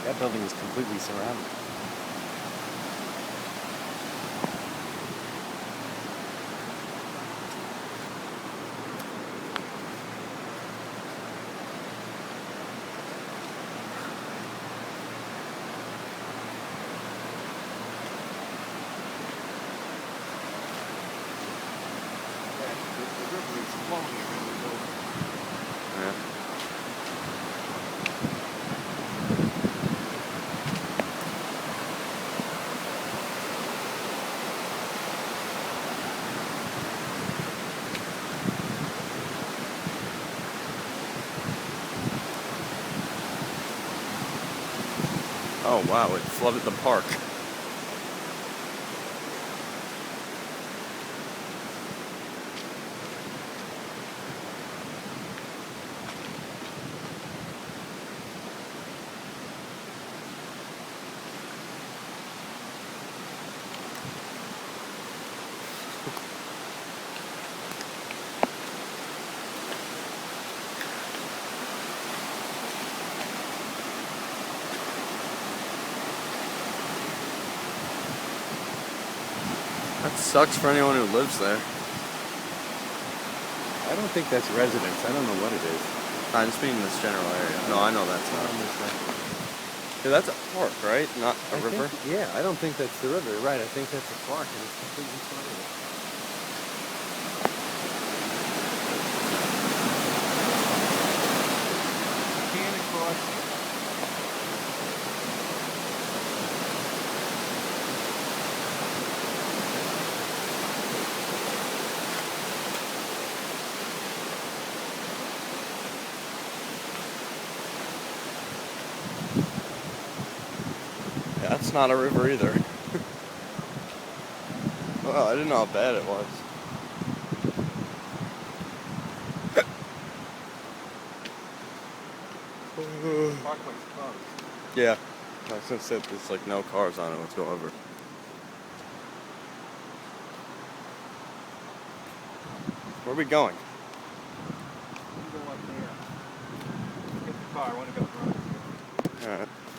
That building is completely surrounded. The river is flowing around the building. Yeah. Oh wow, it flooded the park. That sucks for anyone who lives there. I don't think that's residence. I don't know what it is. I just mean this general area. No, I know that's not. Yeah, that's a park, right? Not a river? Yeah, I don't think that's the river. Right, I think that's a park, and it's completely surrounded. Can't cross. Yeah, that's not a river either. Well, I didn't know how bad it was. Parkway's closed. Yeah. I was gonna say there's like no cars on it whatsoever. Where are we going? You go up there. Get the car. I want to go.